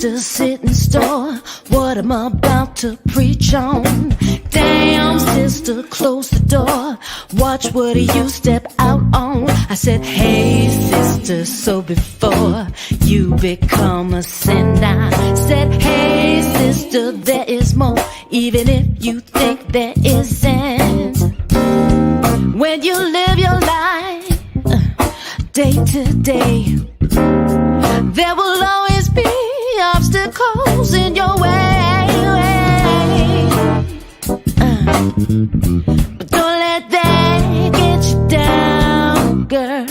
sister, sit and store what I'm about to preach on. Damn, sister, close the door. Watch what you step out on. I said, hey, sister, so before you become a sin, I said, hey, sister, there is more, even if you think there isn't. When you live your life day to day, there will always be obstacles in your way. But don't let that get you down, girl.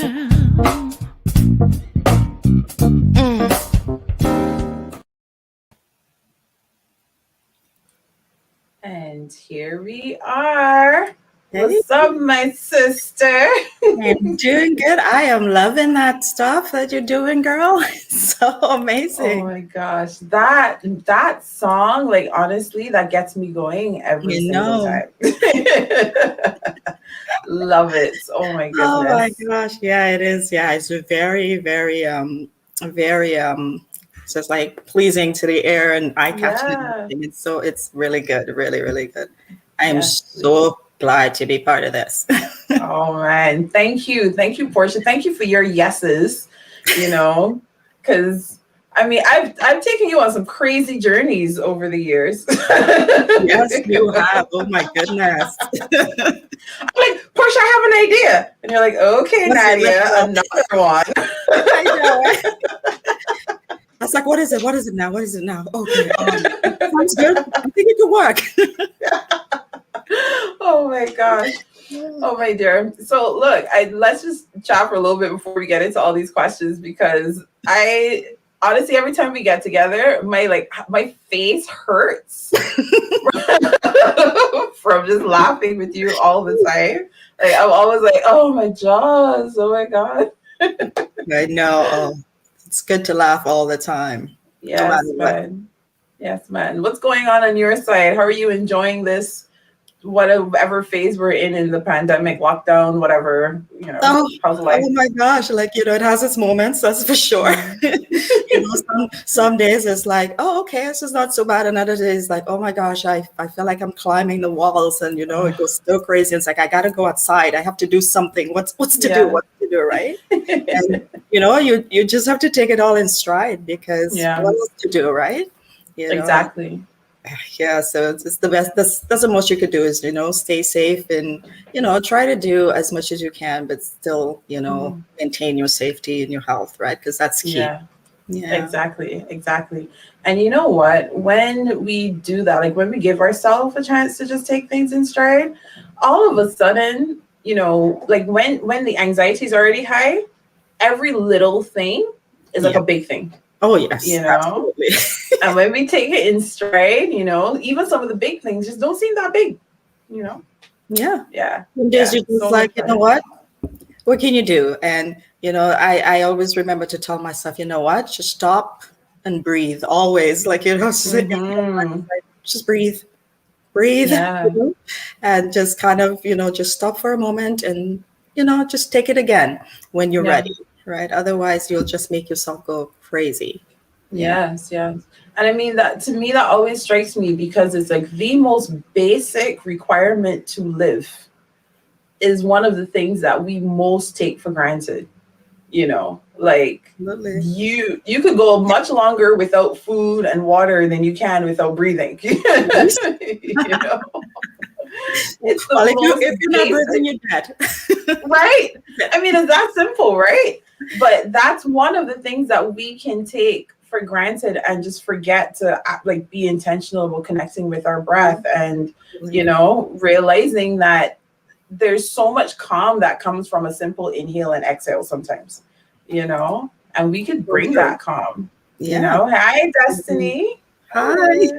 And here we are. Hey. What's up, my sister? I'm doing good. I am loving that stuff that you're doing, girl. It's so amazing. Oh my gosh. That song, like honestly, that gets me going every single time. Love it. Oh my goodness. Oh my gosh. Yeah, it is. Yeah, it's very, very just like pleasing to the ear and eye catching. Yeah. It's really good, really, really good. I am so glad to be part of this. Oh man, thank you, Portia. Thank you for your yeses. Because I mean, I've taken you on some crazy journeys over the years. Yes, you have. Oh my goodness. I'm like, Portia, I have an idea, and you're like, okay, Nadia, another one. I know. I was like, what is it? What is it now? What is it now? Okay, sounds good. I think it could work. Oh my gosh. Oh my dear. So look, let's just chat for a little bit before we get into all these questions, because I honestly, every time we get together, my face hurts from just laughing with you all the time. Like I'm always like, oh my jaws, oh my God. I know. Oh, it's good to laugh all the time. Yes, No man. Yes, man. What's going on your side? How are you enjoying this? Whatever phase we're in the pandemic, lockdown, whatever, how's life? Oh my gosh, it has its moments, that's for sure. Some days it's like, oh, okay, this is not so bad. Another day is like, oh my gosh, I feel like I'm climbing the walls, and it goes so crazy. It's like, I gotta go outside. I have to do something. What's to do? What to do, right? And you just have to take it all in stride, because what else to do, right? Exactly. Yeah, so it's the best. That's the most you could do is stay safe and try to do as much as you can, but still maintain your safety and your health, right? Because that's key. Yeah, exactly. And you know what? When we do that, like when we give ourselves a chance to just take things in stride, all of a sudden, like when the anxiety is already high, every little thing is like a big thing. Oh yes, absolutely. And when we take it in stride, even some of the big things just don't seem that big, Yeah. Some days you're just like, you know what can you do? And I always remember to tell myself, you know what, just stop and breathe. Always, just breathe, and just kind of just stop for a moment and just take it again when you're ready, right? Otherwise you'll just make yourself go crazy. Yes. And I mean, that to me, that always strikes me, because it's like the most basic requirement to live is one of the things that we most take for granted. Like you could go much longer without food and water than you can without breathing. It's if you're not breathing, you're dead. Right? I mean, it's that simple, right? But that's one of the things that we can take for granted and just forget to be intentional about connecting with our breath and realizing that there's so much calm that comes from a simple inhale and exhale sometimes, and we could bring that calm. Hi Destiny. Hi.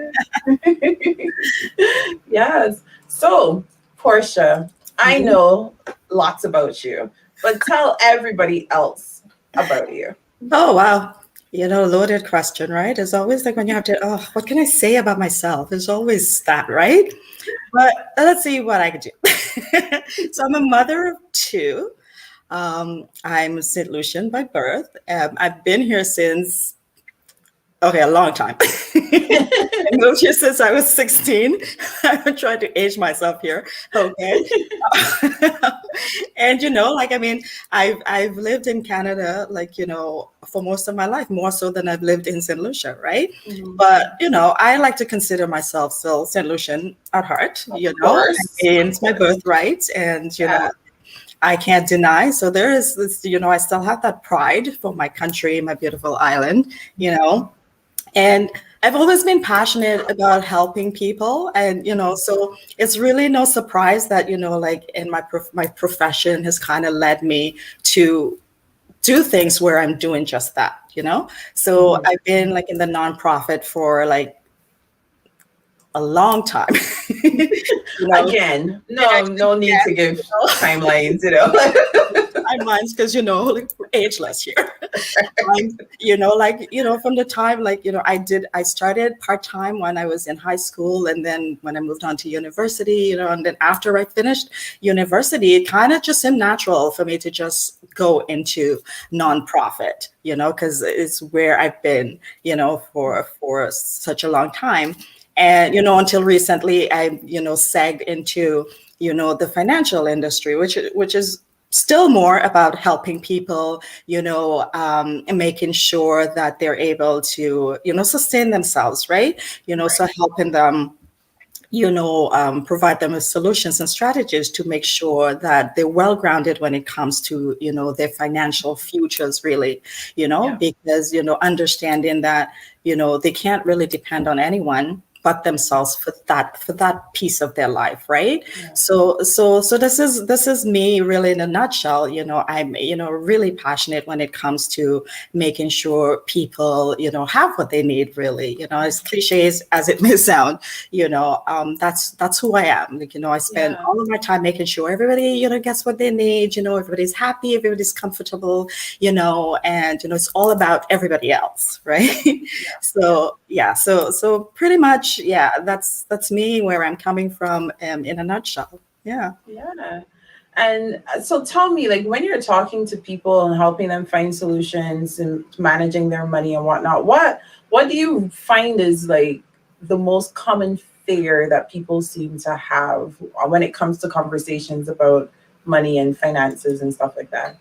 Yes. So Portia, I know lots about you, but tell everybody else about you. Oh wow. Loaded question, right? It's always like when you have to, what can I say about myself? There's always that, right? But let's see what I can do. So I'm a mother of two. I'm St. Lucian by birth. I've been here since Okay, a long time. I moved here since I was 16. I'm trying to age myself here. Okay. And like I mean, I've lived in Canada, like, for most of my life, more so than I've lived in St. Lucia, right? Mhm. But I like to consider myself still St. Lucian at heart, Of course. it's my birthright, and Yeah. I can't deny. So there is this, I still have that pride for my country, my beautiful island, and I've always been passionate about helping people. And, so it's really no surprise that, like in my profession has kind of led me to do things where I'm doing just that, So Mhm. I've been like in the nonprofit for like a long time. Again, no need to give timelines, Timelines, because like ageless here. From the time, I started part-time when I was in high school, and then when I moved on to university, and then after I finished university, it kind of just seemed natural for me to just go into nonprofit, because it's where I've been, for such a long time. And until recently I segged into the financial industry, which is still more about helping people, and making sure that they're able to, sustain themselves, right? So helping them, provide them with solutions and strategies to make sure that they're well grounded when it comes to, their financial futures, really, Yeah. because, understanding that, they can't really depend on anyone but themselves for that piece of their life, right? Yeah. So this is me really in a nutshell. I'm really passionate when it comes to making sure people have what they need, really. As cliches as it may sound, that's who I am. Like, I spend Yeah. all of my time making sure everybody gets what they need. Everybody's happy, everybody's comfortable. And it's all about everybody else, right? So yeah, so pretty much, yeah, that's me, where I'm coming from, in a nutshell. Yeah. Yeah. And so tell me, like, when you're talking to people and helping them find solutions and managing their money and whatnot, what do you find is like the most common fear that people seem to have when it comes to conversations about money and finances and stuff like that?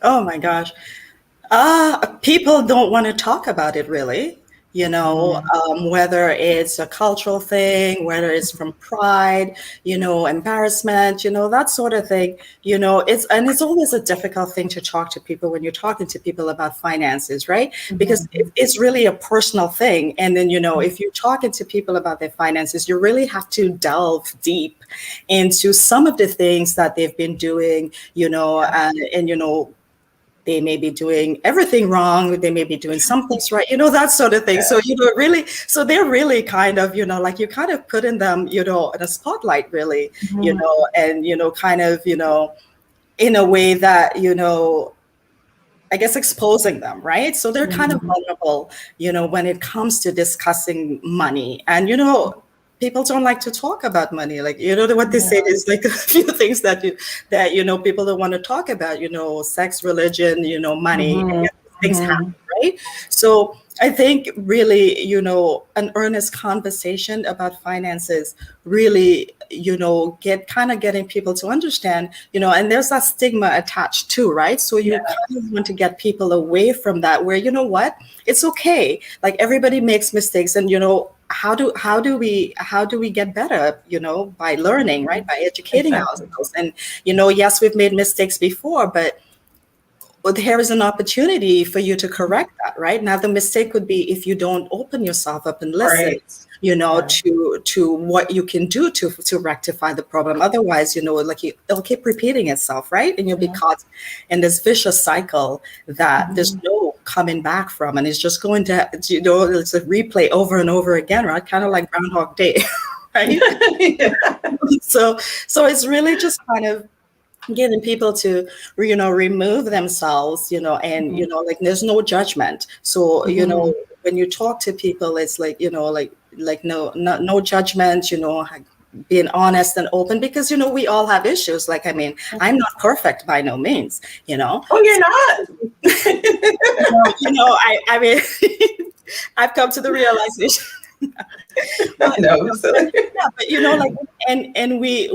Oh my gosh. People don't want to talk about it, really. Mhm. Whether it's a cultural thing, whether it's from pride, embarrassment, that sort of thing. It's always a difficult thing to talk to people when you're talking to people about finances, right? Because it's really a personal thing. And then, if you're talking to people about their finances, you really have to delve deep into some of the things that they've been doing, and they may be doing everything wrong. They may be doing some things right, that sort of thing. So, really, so they're really kind of, like you kind of putting them, in a spotlight, really, Mhm. and, kind of, in a way that, I guess exposing them, right? So they're kind of Mhm. vulnerable, when it comes to discussing money. And, people don't like to talk about money. Like, what they say is like a few things that people don't want to talk about, sex, religion, money, and Mhm. yet things happen, Mhm. right? So I think really, an earnest conversation about finances really, getting people to understand, and there's that stigma attached too, right? So you kind of want to get people away from that, where, what, it's okay. Like, everybody makes mistakes, and, how do we get better, by learning, right? By educating Exactly. ourselves. And, yes, we've made mistakes before, but here is an opportunity for you to correct that, right? Now, the mistake would be if you don't open yourself up and listen, Right. Yeah. to what you can do to rectify the problem. Otherwise, like, it'll keep repeating itself, right? And you'll be Yeah. caught in this vicious cycle that there's Mhm. no coming back from, and it's just going to, it's a replay over and over again, right? Kind of like Groundhog Day, right? Yeah. So it's really just kind of getting people to remove themselves, and Mhm. like, there's no judgment. So Mhm. when you talk to people, it's like, like no judgment, being honest and open, because we all have issues. Like, I mean, I'm not perfect by no means, Oh, you're not. I mean, I've come to the realization. I know. So, Yeah, but like, and we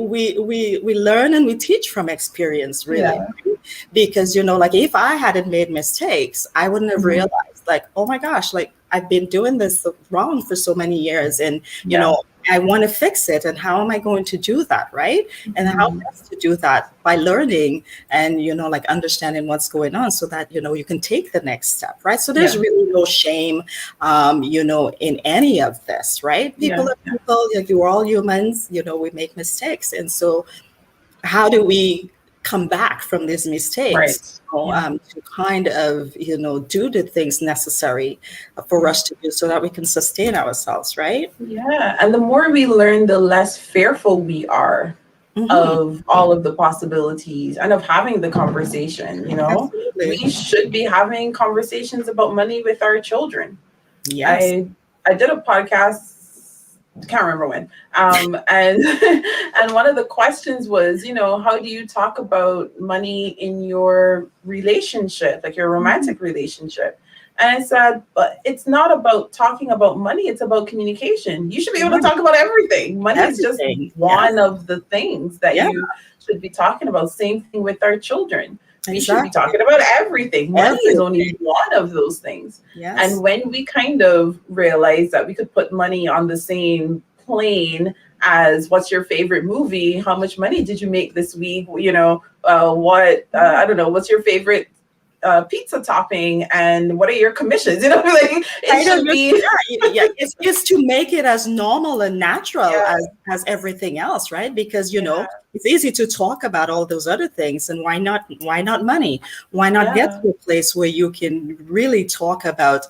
learn and we teach from experience, really. yeah. Because like, if I hadn't made mistakes, I wouldn't have Mhm. realized, like, oh my gosh, like, I've been doing this wrong for so many years, and Yeah. I want to fix it, and how am I going to do that, right? And how Mhm. best to do that by learning and like understanding what's going on, so that you can take the next step, right? So there's Yeah. really no shame, in any of this, right? People Yeah. are people, like, we're all humans, we make mistakes, and so how do we come back from these Right. mistakes, Yeah. to kind of do the things necessary for Yeah. us to do, so that we can sustain ourselves, right? Yeah. And the more we learn, the less fearful we are Hmm. of all of the possibilities and of having the conversation. Absolutely. We should be having conversations about money with our children. Yes. I did a podcast, can't remember when, and and one of the questions was, how do you talk about money in your relationship, like your Mhm. romantic relationship? And I said, but it's not about talking about money, it's about communication. You should be able to Right. talk about everything. Money is just Everything. Yes. one of the things that Yeah. you should be talking about. Same thing with our children. We should be Exactly. talking about everything. Money is only Everything. one of those things. And Yes. when we kind of realized that we could put money on the same plane as what's your favorite movie, how much money did you make this week, I don't know, what's your favorite pizza topping, and what are your commissions? Like it Kind of should just, be. yeah, it's to make it as normal and natural Yeah, as everything else, right? Because yeah, it's easy to talk about all those other things, and why not money? Why not get yeah, to a place where you can really talk about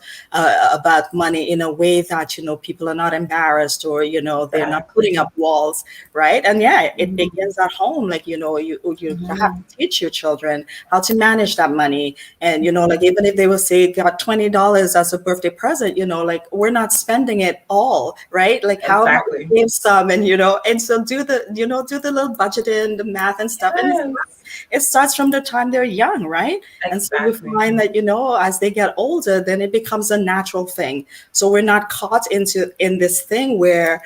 money in a way that people are not embarrassed, or they're not putting exactly. up walls, right? And yeah, it Mhm, begins at home. Like, you have mhm. to teach your children how to manage that money. And like, even if they will say got $20 as a birthday present, like, we're not spending it all, right? Like, how about Exactly. we save some, and and so do the little budgeting, the math and stuff. And Yes, it starts from the time they're young, right? And so you exactly. find that as they get older, then it becomes a natural thing. So we're not caught in this thing where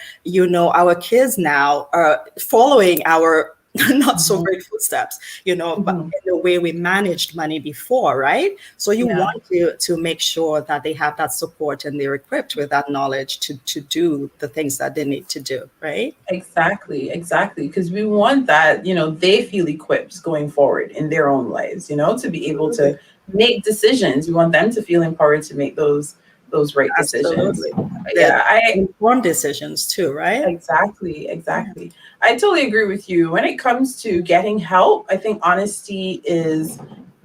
our kids now are following our not so Mhm, great footsteps, but mhm. in the way we managed money before, right? So you Yeah. want to make sure that they have that support, and they're equipped with that knowledge to do the things that they need to do, right? Exactly, exactly. Because we want that, they feel equipped going forward in their own lives, to be able Absolutely. to make decisions. We want them to feel empowered to make those right decisions. Absolutely. The Yeah, I informed decisions too, right? exactly, Yeah. exactly. I totally agree with you. When it comes to getting help, I think honesty is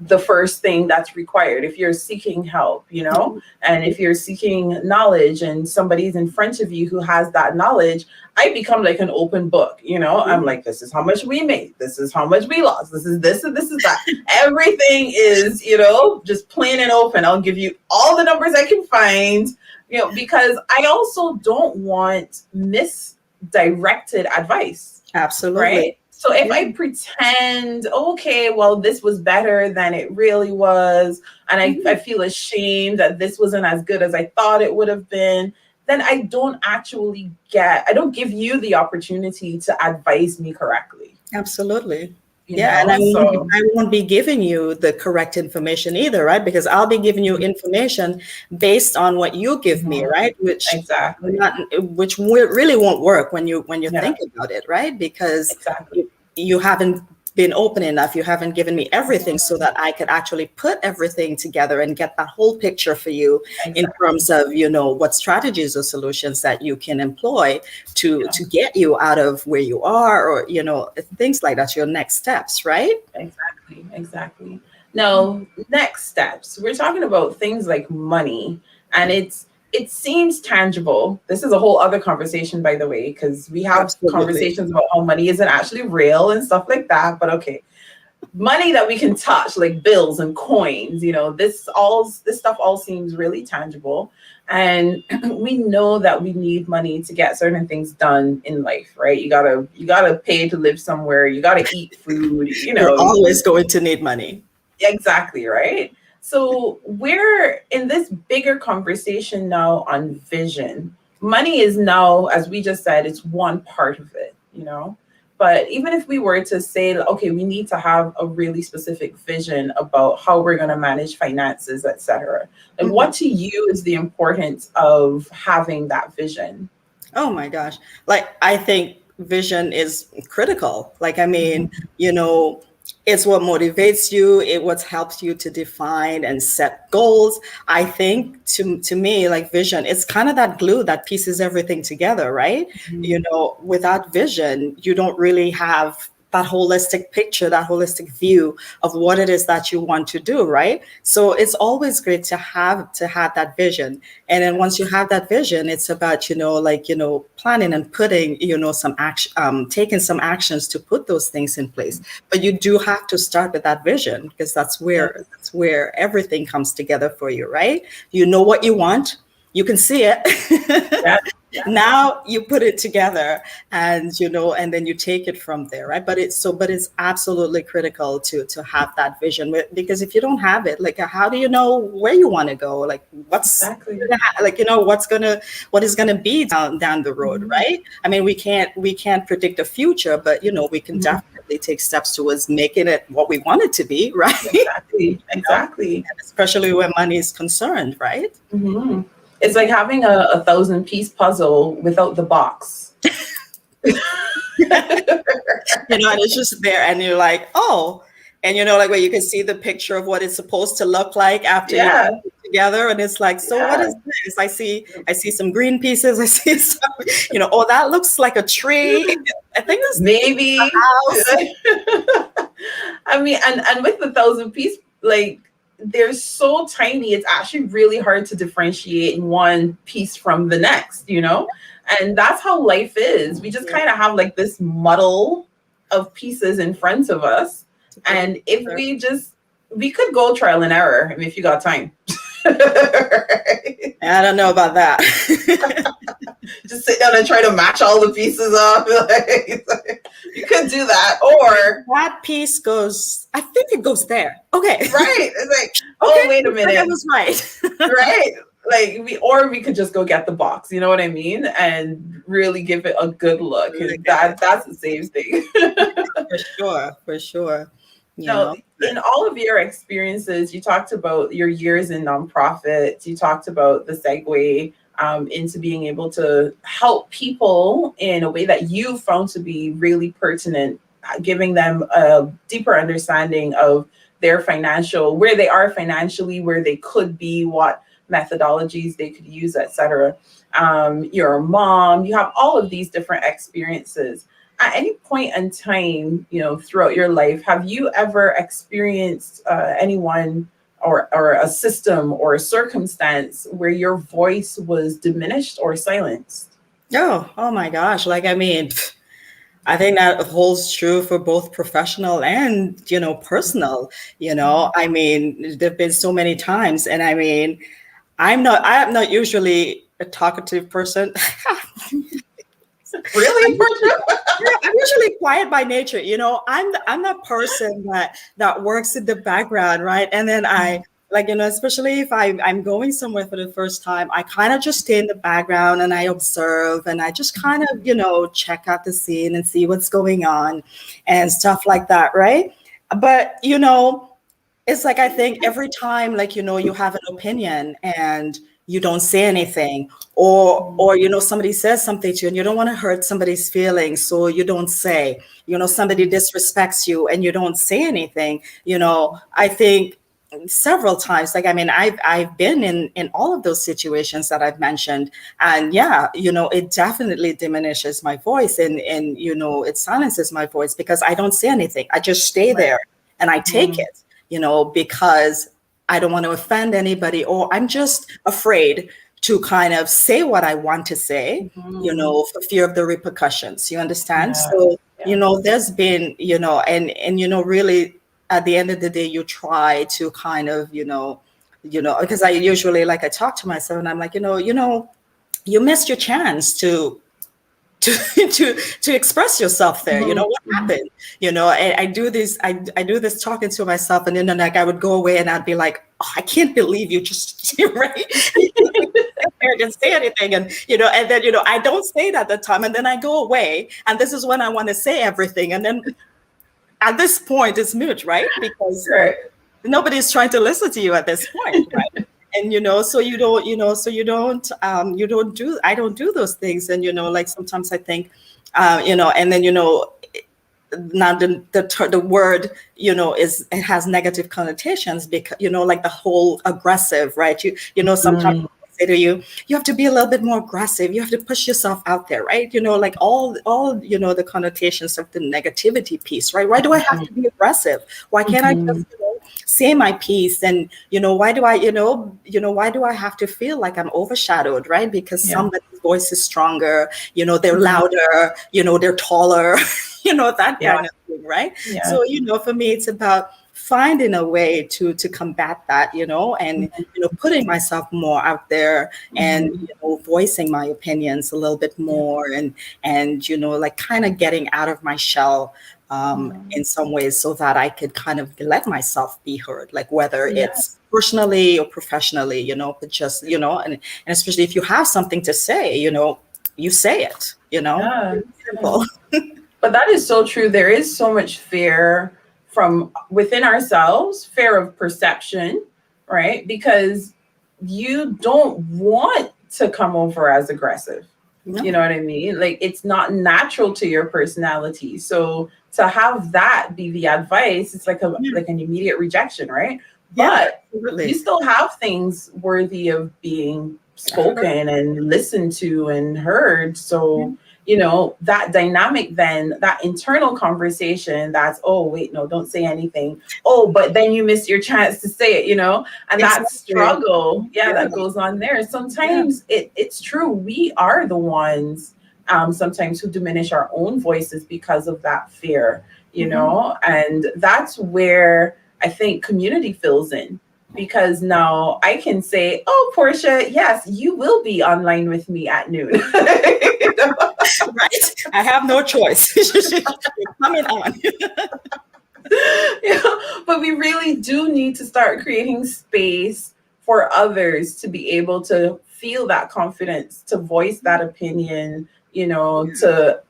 the first thing that's required if you're seeking help, and if you're seeking knowledge and somebody's in front of you who has that knowledge. I become like an open book, I'm Yeah. like, this is how much we made, this is how much we lost, this is this, and this is that. Everything is, just plain and open. I'll give you all the numbers I can find, because I also don't want misdirected advice, Absolutely. right? So if Yeah. I pretend, okay, well, this was better than it really was, and I Mhm. feel ashamed that this wasn't as good as I thought it would have been, then I don't give you the opportunity to advise me correctly, Absolutely. Yeah, and I won't, So I won't be giving you the correct information either, right? Because I'll be giving you information based on what you give me, mhm, right? Which exactly. not really won't work when you Yeah, think about it, right? Because exactly. you haven't been open enough. You haven't given me everything, so that I could actually put everything together and get that whole picture for you, in Exactly. terms of what strategies or solutions that you can employ to Yeah. get you out of where you are, or things like that, your next steps, right? Exactly, exactly. Now, next steps. We're talking about things like money, and it seems tangible. This is a whole other conversation, by the way, because we have Absolutely. conversations about how money isn't actually real and stuff like that. But okay, money that we can touch, like bills and coins, this stuff all seems really tangible. And we know that we need money to get certain things done in life, right? You gotta pay to live somewhere, you gotta eat food, You're always going to need money. exactly, right? So we're in this bigger conversation now on vision. Money is now, as we just said, it's one part of it, you know. But even if we were to say, okay, we need to have a really specific vision about how we're going to manage finances, etc. And what to you is the importance of having that vision? Oh my gosh. Like, I think vision is critical. Like, I mean, you know, it's what motivates you, it what helps you to define and set goals. I think to me, like vision, it's kind of that glue that pieces everything together, right? You know, without vision, you don't really have that holistic picture, that holistic view of what it is that you want to do, right? So it's always great to have that vision. And then once you have that vision, it's about, you know, like, you know, planning and putting, you know, some action, taking some actions to put those things in place. But you do have to start with that vision, because that's where everything comes together for you, right? You know what you want, you can see it. Yeah. Now you put it together, and you know, and then you take it from there, right? But it's absolutely critical to have that vision, because if you don't have it, like, how do you know where you want to go? Like, what's Exactly. like, you know, what is gonna be down the road, right? I mean, we can't predict the future, but you know, we can definitely take steps towards making it what we want it to be, right? Exactly. And especially when money is concerned, right? It's like having a 1,000-piece puzzle without the box. You know, and it's just there, and you're like, oh, and you know, like, where you can see the picture of what it's supposed to look like after you put it together, and it's like, so what is this? I see some green pieces. I see some, you know, oh, that looks like a tree. I think this Maybe. a house. I mean, and with the 1,000-piece, like, they're so tiny, it's actually really hard to differentiate one piece from the next, you know? And that's how life is. We just kind of have like this muddle of pieces in front of us. And if we could go trial and error, I mean, if you got time. I don't know about that. Just sit down and try to match all the pieces up. You could do that. Or that piece goes, I think it goes there. Okay. Right. It's like, oh, wait a minute. I was right. Right. Like we could just go get the box, you know what I mean? And really give it a good look. That's the same thing. For sure. Now, in all of your experiences, you talked about your years in nonprofits, you talked about the segue into being able to help people in a way that you found to be really pertinent, giving them a deeper understanding of their where they are financially, where they could be, what methodologies they could use, etc. You're a mom, you have all of these different experiences. At any point in time, you know, throughout your life, have you ever experienced anyone or a system or a circumstance where your voice was diminished or silenced? Oh my gosh. Like, I mean, I think that holds true for both professional and, you know, personal. You know, I mean, there've been so many times, and I mean, I am not usually a talkative person. Really? I'm usually quiet by nature. You know, I'm that person that works in the background, right? And then I, like, you know, especially if I'm going somewhere for the first time, I kind of just stay in the background and I observe, and I just kind of, you know, check out the scene and see what's going on and stuff like that, right? But, you know, it's like, I think every time, like, you know, you have an opinion and you don't say anything, or you know, somebody says something to you and you don't want to hurt somebody's feelings, so you don't say. You know, somebody disrespects you and you don't say anything. You know, I think several times, like, I mean, I've been in all of those situations that I've mentioned, and yeah, you know, it definitely diminishes my voice, and you know, it silences my voice, because I don't say anything. I just stay there and I take it, you know, because I don't want to offend anybody, or I'm just afraid to kind of say what I want to say, you know, for fear of the repercussions. You understand? So, you know, there's been, you know, and you know, really at the end of the day, you try to kind of, you know, because I usually, like, I talk to myself and I'm like, you know, you missed your chance to to express yourself there. You know, what happened? You know, I do this, I do this talking to myself, and then like I would go away and I'd be like, oh, I can't believe you just right. I didn't say anything, and you know, and then you know, I don't say it at the time, and then I go away, and this is when I want to say everything, and then at this point it's moot, right? Because nobody's trying to listen to you at this point, right? And you know, so you don't, you know, so you don't do, I don't do those things, and you know, like sometimes I think, you know, and then you know, now the word, you know, is, it has negative connotations because, you know, like the whole aggressive, right? You know, sometimes people say to you, you have to be a little bit more aggressive. You have to push yourself out there, right? You know, like all, you know, the connotations of the negativity piece, right? Why do I have to be aggressive? Why can't I just, you know, say my piece? And, you know, why do I, why do I have to feel like I'm overshadowed, right? Because somebody's voice is stronger, you know, they're louder, you know, they're taller, you know, that kind of thing, right? So, you know, for me, it's about finding a way to combat that, you know, and, you know, putting myself more out there and, you know, voicing my opinions a little bit more and, you know, like kind of getting out of my shell in some ways so that I could kind of let myself be heard, like whether it's personally or professionally, you know, but just, you know, and especially if you have something to say, you know, you say it, you know. Simple. But that is so true. There is so much fear from within ourselves, fear of perception, right? Because you don't want to come over as aggressive. No. You know what I mean? Like, it's not natural to your personality. So to have that be the advice, it's like like an immediate rejection, right? But you still have things worthy of being spoken and listened to and heard. So you know, that dynamic, then that internal conversation, that's, oh, wait, no, don't say anything. Oh, but then you miss your chance to say it, you know, and that struggle, that goes on there. Sometimes it's true. We are the ones sometimes who diminish our own voices because of that fear, you know, and that's where I think community fills in. Because now I can say, oh, Portia, yes, you will be online with me at noon. Right? I have no choice. You're coming on. You know, but we really do need to start creating space for others to be able to feel that confidence, to voice that opinion, you know, the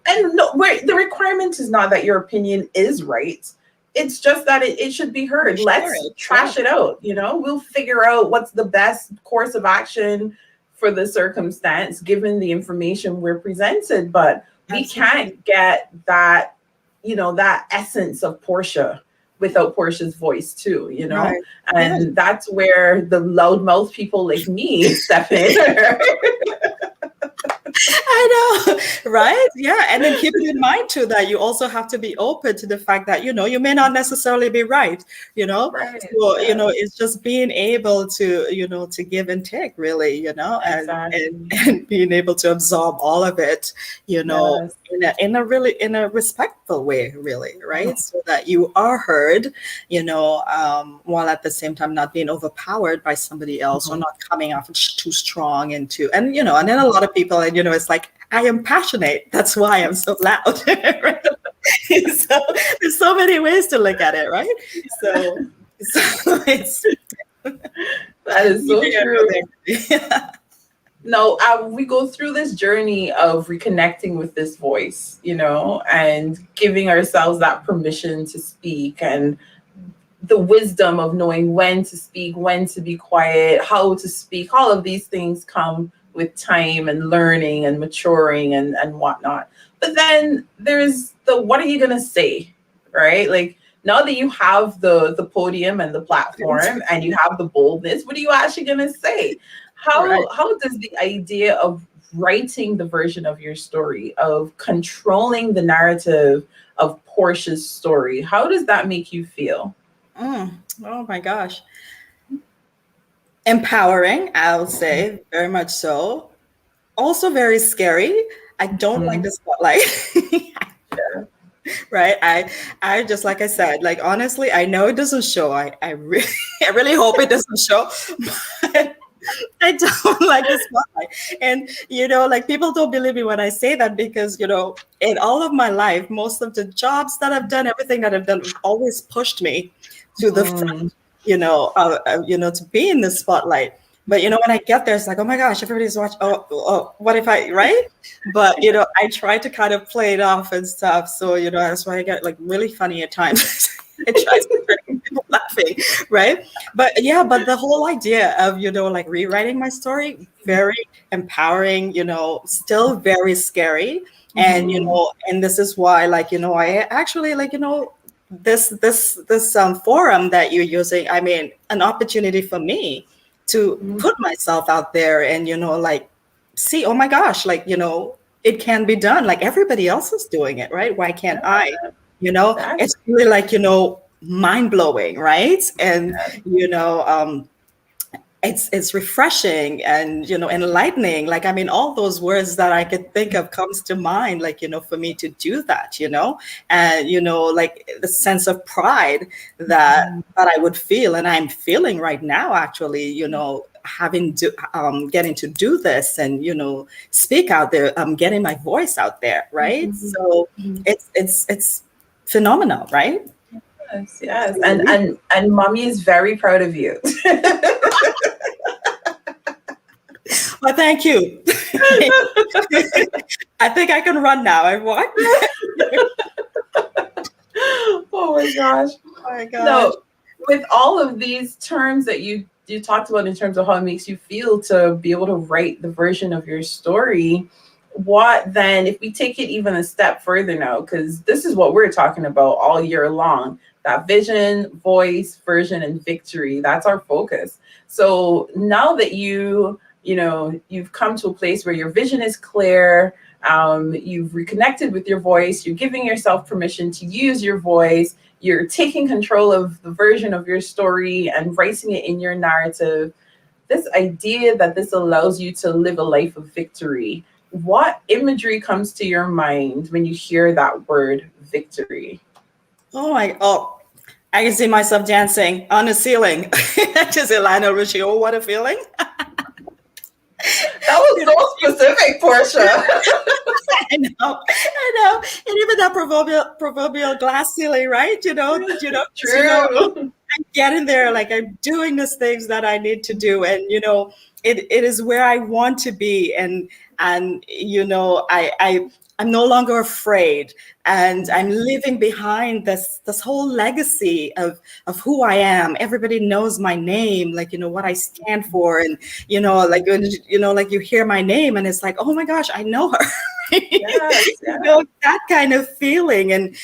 requirement is not that your opinion is right. It's just that it should be heard. Let's trash it out. You know, we'll figure out what's the best course of action for the circumstance, given the information we're presented. But we can't get that, you know, that essence of Portia without Portia's voice too, you know? Right. And that's where the loudmouth people like me step in. I know, right? Yeah. And then keeping in mind too that you also have to be open to the fact that, you know, you may not necessarily be right, you know? Right. So, you know, it's just being able to, you know, to give and take really, you know, and being able to absorb all of it, you know, in a respectful way, really, right? So that you are heard, you know, while at the same time not being overpowered by somebody else or not coming off too strong and you know, and then a lot of people, and you know, it's like, I am passionate. That's why I'm so loud. Right? So there's so many ways to look at it, right? So it's that is so true. Yeah. No, we go through this journey of reconnecting with this voice, you know, and giving ourselves that permission to speak and the wisdom of knowing when to speak, when to be quiet, how to speak. All of these things come with time and learning and maturing and whatnot. But then there's what are you going to say, right? Like, now that you have the podium and the platform and you have the boldness, what are you actually going to say? How does the idea of writing the version of your story, of controlling the narrative of Portia's story, how does that make you feel? Oh my gosh. Empowering, I would say, very much so. Also very scary. I don't like the spotlight. Right. I just, like I said, like, honestly, I know it doesn't show. I really hope it doesn't show. But I don't like the spotlight. And, like people don't believe me when I say that because, in all of my life, most of the jobs that I've done, everything that I've done always pushed me to the front, to be in the spotlight. But, when I get there, it's like, oh my gosh, everybody's watching. Oh, what if right? But, I try to kind of play it off and stuff. So, that's why I get like really funny at times. I try to make people laughing, right? But the whole idea of, like rewriting my story, very empowering, still very scary. And, and this is why, like, I actually like, this forum that you're using, I mean, an opportunity for me to put myself out there and, like, see, oh my gosh, like, it can be done. Like everybody else is doing it, right? Why can't I? Exactly. It's really like, mind blowing, right? And, it's refreshing and, enlightening. Like, I mean, all those words that I could think of comes to mind, like, for me to do that, and, like the sense of pride that I would feel and I'm feeling right now, actually, getting to do this and, speak out there, getting my voice out there. Right. So it's phenomenal, right? Yes. And mommy is very proud of you. Well, thank you. I think I can run now. What? Oh my gosh. Oh my gosh. So with all of these terms that you talked about in terms of how it makes you feel to be able to write the version of your story, what then, if we take it even a step further now, because this is what we're talking about all year long, that vision, voice, version, and victory, that's our focus. So now that you've come to a place where your vision is clear, you've reconnected with your voice, you're giving yourself permission to use your voice, you're taking control of the version of your story and writing it in your narrative, this idea that this allows you to live a life of victory, what imagery comes to your mind when you hear that word victory? I can see myself dancing on the ceiling. Just Lionel Richie. Oh, what a feeling. That was so specific, Portia. I know. And even that proverbial glass ceiling, right? True. I'm getting there, like I'm doing these things that I need to do. And, it is where I want to be. And I'm no longer afraid, and I'm leaving behind this whole legacy of who I am. Everybody knows my name, like, what I stand for. And, like, like you hear my name and it's like, oh my gosh, I know her. Yes, that kind of feeling. And,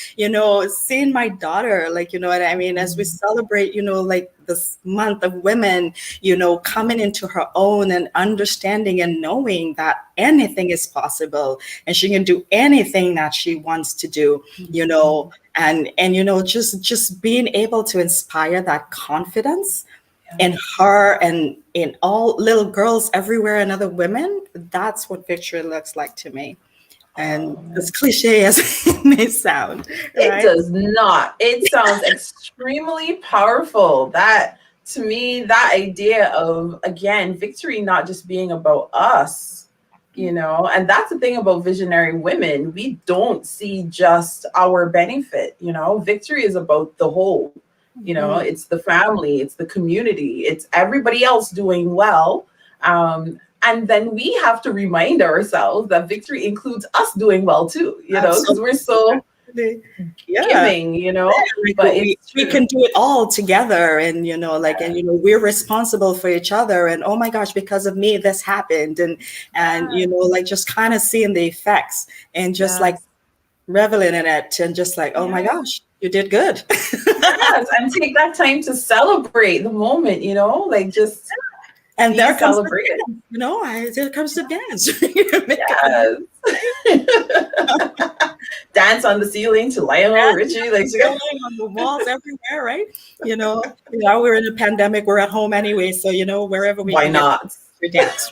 seeing my daughter, like, what I mean, as we celebrate, like this month of women, coming into her own and understanding and knowing that anything is possible and she can do anything that she wants to do, and just being able to inspire that confidence in her and in all little girls everywhere and other women. That's what victory looks like to me. And as cliche as it may sound, it does not. It sounds extremely powerful. That, to me, that idea of, again, victory not just being about us, and that's the thing about visionary women. We don't see just our benefit. Victory is about the whole. It's the family, it's the community, it's everybody else doing well. And then we have to remind ourselves that victory includes us doing well too, because we're so giving, but we can do it all together. And, we're responsible for each other. And, oh my gosh, because of me, this happened. And, like just kind of seeing the effects and just like reveling in it and just like, oh my gosh, you did good. Yes, and take that time to celebrate the moment, like just... And there comes the dance, there comes the dance. Yes. Dance on the ceiling to Lionel Richie, like on the walls everywhere, right? We're in a pandemic, we're at home anyway, so wherever we why not dance.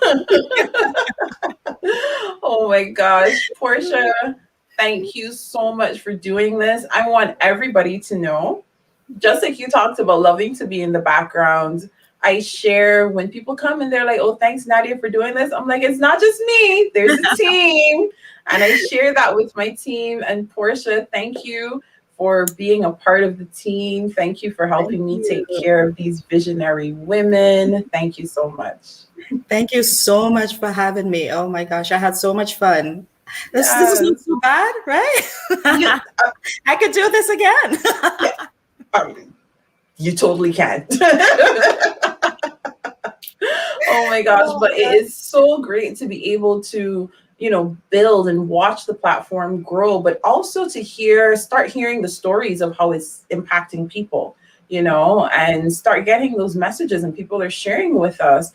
Oh my gosh, Portia, thank you so much for doing this. I want everybody to know, just like you talked about loving to be in the background, I share when people come and they're like, oh, thanks, Nadia, for doing this. I'm like, it's not just me, there's a team. And I share that with my team. And Portia, thank you for being a part of the team. Thank you for helping me take care of these visionary women. Thank you so much. Thank you so much for having me. Oh my gosh, I had so much fun. This is not so bad, right? I could do this again. You totally can. Oh my gosh, but it is so great to be able to, build and watch the platform grow, but also to start hearing the stories of how it's impacting people, and start getting those messages, and people are sharing with us,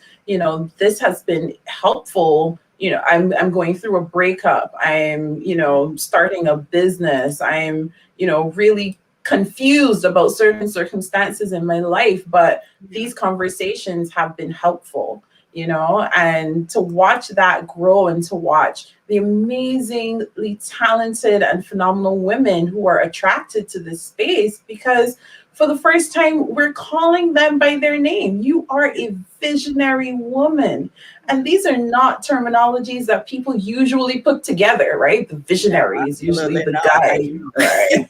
this has been helpful. I'm going through a breakup. I'm, starting a business. I'm, really confused about certain circumstances in my life, but these conversations have been helpful, and to watch that grow and to watch the amazingly talented and phenomenal women who are attracted to this space, because for the first time, we're calling them by their name. You are a visionary woman. And these are not terminologies that people usually put together, right? The visionary is usually the guy, right?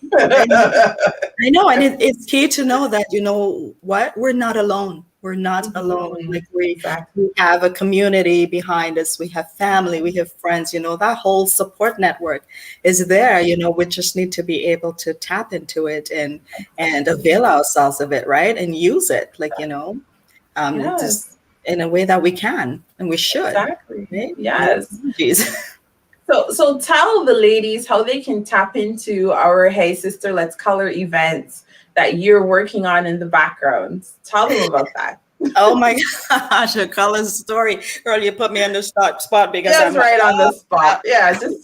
I know. And it's key to know that, we're not alone. We're not alone. Like we have a community behind us. We have family, we have friends, that whole support network is there. We just need to be able to tap into it and avail ourselves of it, right? And use it, just in a way that we can and we should. Exactly. Right? Yes. So tell the ladies how they can tap into our Hey Sister Let's Color events that you're working on in the background. Tell them about that. Oh my gosh, a color story. Girl, you put me on the spot because I'm right on the spot. Yeah, just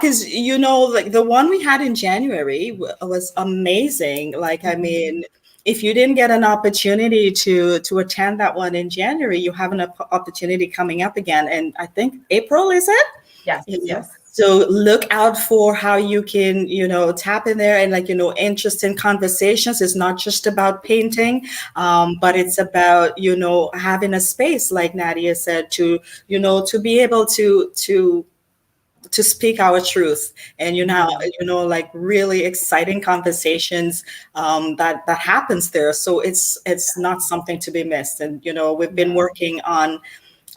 because like the one we had in January was amazing. Like, I mean, if you didn't get an opportunity to attend that one in January, you have an opportunity coming up again. And I think April, is it? Yes. So look out for how you can, tap in there and interesting conversations. It's not just about painting, but it's about, having a space, like Nadia said, to be able to speak our truth and, like really exciting conversations that happens there. So it's not something to be missed. And, we've been working on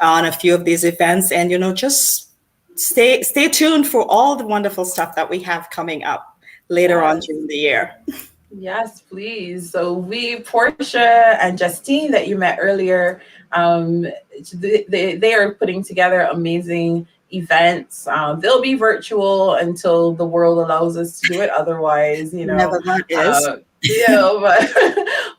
a few of these events and, just stay tuned for all the wonderful stuff that we have coming up later on during the year. Yes, please. So Portia and Justine that you met earlier, they are putting together amazing events. They'll be virtual until the world allows us to do it. Otherwise, Never that is.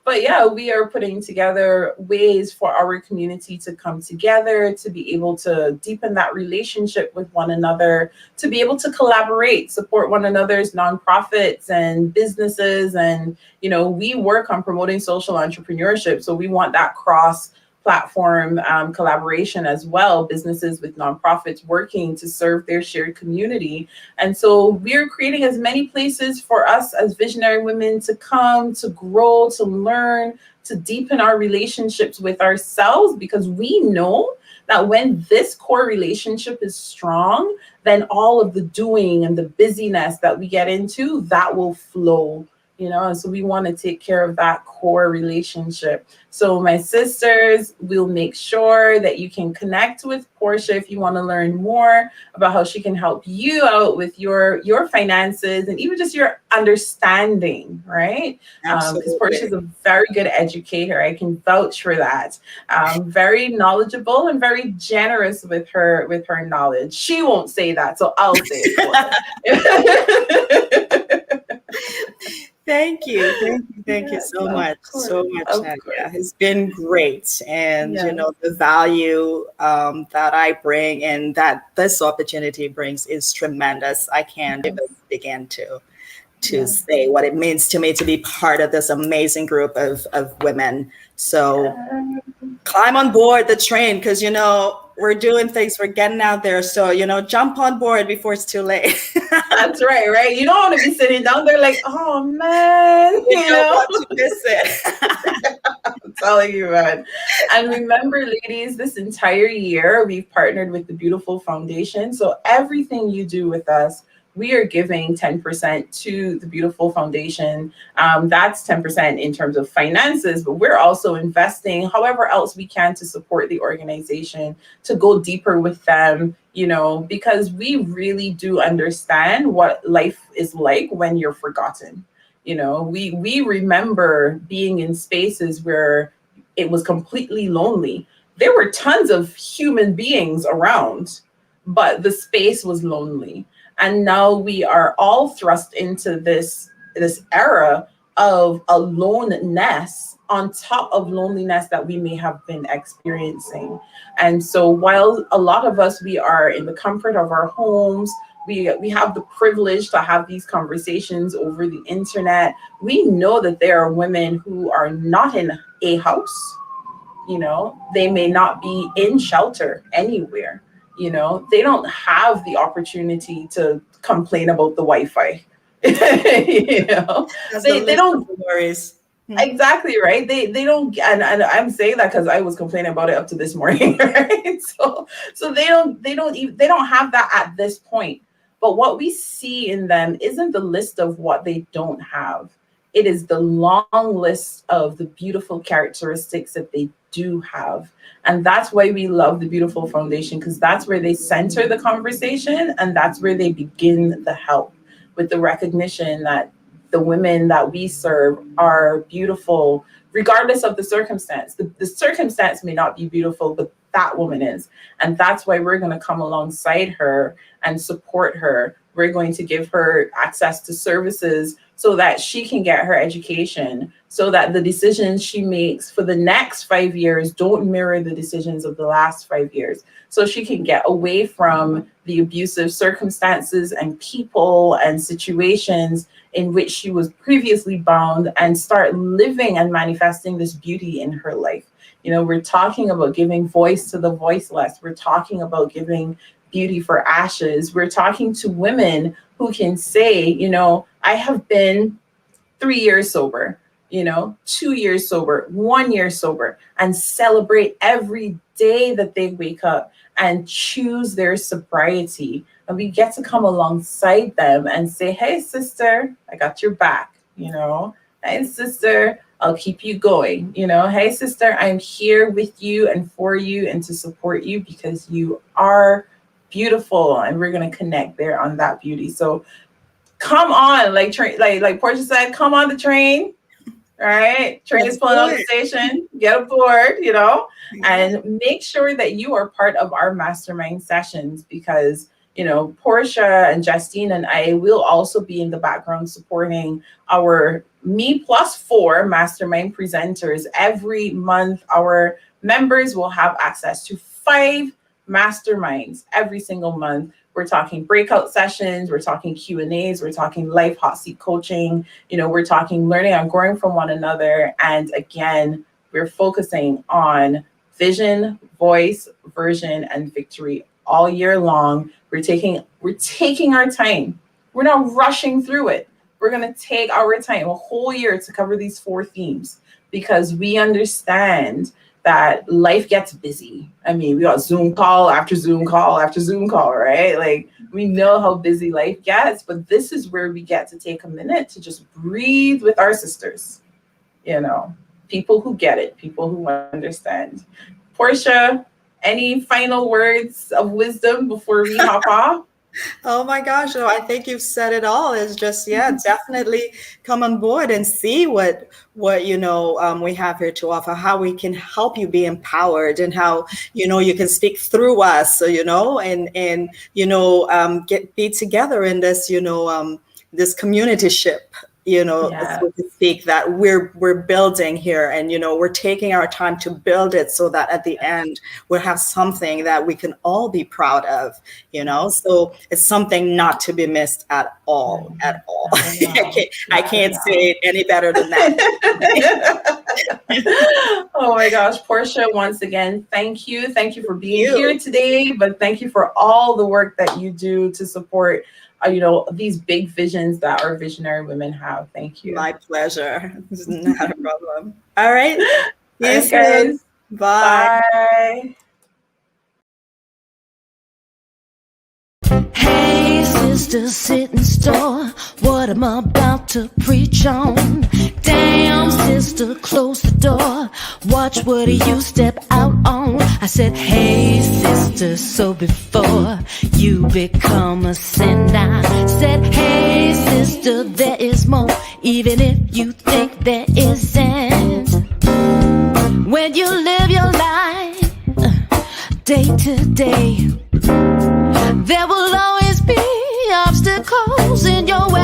But yeah, we are putting together ways for our community to come together, to be able to deepen that relationship with one another, to be able to collaborate, support one another's nonprofits and businesses. And, we work on promoting social entrepreneurship. So we want that cross-platform collaboration as well, businesses with nonprofits working to serve their shared community. And so we're creating as many places for us as visionary women to come, to grow, to learn, to deepen our relationships with ourselves, because we know that when this core relationship is strong, then all of the doing and the busyness that we get into, that will flow. And so we want to take care of that core relationship. So my sisters, we'll make sure that you can connect with Portia if you want to learn more about how she can help you out with your finances and even just your understanding, right? Because Portia is a very good educator. I can vouch for that. Very knowledgeable and very generous with her knowledge. She won't say that, so I'll say it for her. Thank you so much. Nadia. It's been great. And, the value that I bring and that this opportunity brings is tremendous. I can't even begin to say what it means to me to be part of this amazing group of women. So climb on board the train because, we're doing things, we're getting out there. So, jump on board before it's too late. That's right, right? You don't want to be sitting down there like, oh man, You don't want to miss it. I'm telling you, man. And remember, ladies, this entire year we've partnered with the Beautiful Foundation. So everything you do with us, we are giving 10% to the Beautiful Foundation. That's 10% in terms of finances, but we're also investing however else we can to support the organization, to go deeper with them, you know, because we really do understand what life is like when you're forgotten. You know, we remember being in spaces where it was completely lonely. There were tons of human beings around, but the space was lonely. And now we are all thrust into this era of aloneness on top of loneliness that we may have been experiencing. And so while a lot of us, we are in the comfort of our homes, we have the privilege to have these conversations over the internet, we know that there are women who are not in a house. You know, they may not be in shelter anywhere. You know, they don't have the opportunity to complain about the Wi-Fi. You know, they don't. Worries. Exactly, right. They don't, and I'm saying that because I was complaining about it up to this morning, right? So they don't have that at this point. But what we see in them isn't the list of what they don't have. It is the long list of the beautiful characteristics that they do have. And that's why we love the Beautiful Foundation, because that's where they center the conversation and that's where they begin the help, with the recognition that the women that we serve are beautiful, regardless of the circumstance. The circumstance may not be beautiful, but that woman is. And that's why we're going to come alongside her and support her. We're going to give her access to services so that she can get her education, so that the decisions she makes for the next 5 years don't mirror the decisions of the last 5 years. So she can get away from the abusive circumstances and people and situations in which she was previously bound, and start living and manifesting this beauty in her life. You know, we're talking about giving voice to the voiceless. We're talking about giving beauty for ashes. We're talking to women who can say, you know, I have been 3 years sober, you know, 2 years sober, 1 year sober, and celebrate every day that they wake up and choose their sobriety. And we get to come alongside them and say, hey, sister, I got your back, you know. Hey, sister, I'll keep you going, you know. Hey, sister, I'm here with you and for you and to support you because you are beautiful. And we're going to connect there on that beauty. So come on, like Portia said, come on the train. Right? Train is pulling out the station. Get aboard, you know, and make sure that you are part of our mastermind sessions, because, you know, Portia and Justine and I will also be in the background supporting our Me Plus 4 mastermind presenters. Every month, our members will have access to 5 masterminds every single month. We're talking breakout sessions, we're talking Q&As, we're talking life hot seat coaching, you know, we're talking learning and growing from one another. And again, we're focusing on vision, voice, version, and victory all year long. We're taking our time. We're not rushing through it. We're going to take our time, a whole year, to cover these 4 themes, because we understand that life gets busy. I mean, we got Zoom call after Zoom call after Zoom call, right? Like, we know how busy life gets, but this is where we get to take a minute to just breathe with our sisters, you know, people who get it, people who understand. Portia, any final words of wisdom before we hop off? Oh my gosh, no, I think you've said it all. It's just, yeah, definitely come on board and see what you know, we have here to offer, how we can help you be empowered, and how, you know, you can speak through us, so, you know, and you know, be together in this, you know, this community ship, you know, so to speak, that we're building here. And, you know, we're taking our time to build it so that at the end we'll have something that we can all be proud of, you know. So it's something not to be missed at all. I can't say it any better than that. Oh my gosh, Portia, once again, thank you for being here today, but thank you for all the work that you do to support these big visions that our visionary women have. Thank you. My pleasure. It's not a problem. All right. See you All right, guys. soon. Bye. Bye. Hey, sister, sitting store. What am I about to preach on? Damn, sister, close the door. Watch what you step out on. I said, hey, sister, so before you become a sin, I said, hey, sister, there is more, even if you think there isn't. When you live your life day to day, there will always be obstacles in your way.